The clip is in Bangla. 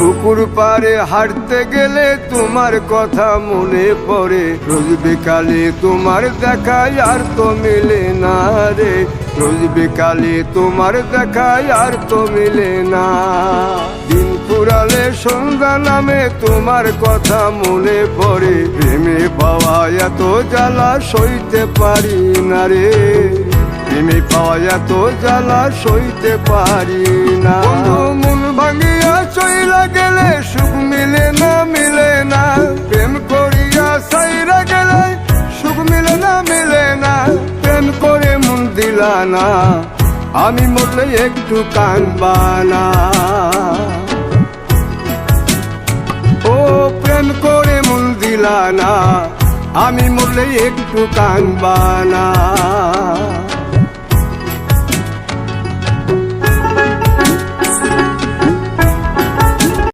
পুকুর পাড়ে হাঁটতে গেলে তোমার কথা মনে পড়ে, রোজ বিকালে তোমার দেখা আর তো মিলে না রে, রোজ বিকালে তোমার দেখা আর তো মিলে না। দিন ফুরালে সন্ধ্যা নামে তোমার কথা মনে পড়ে, প্রেমে পাওয়া এত জ্বালা সইতে পারি না রে, প্রেমে পাওয়া এত জ্বালা সইতে পারি না। মন ভাঙিয়া চইলা গেলে সুখ মিলে না, মিলে না, প্রেম করিয়া সাইরা গেলে সুখ মিলে না, মিলে না, প্রেম করে মন দিলা না, আমি মরলে একটু কাঁদবা না। ও প্রেম করে মন দিলা না, আমি মরলে একটু কাঁদবা না।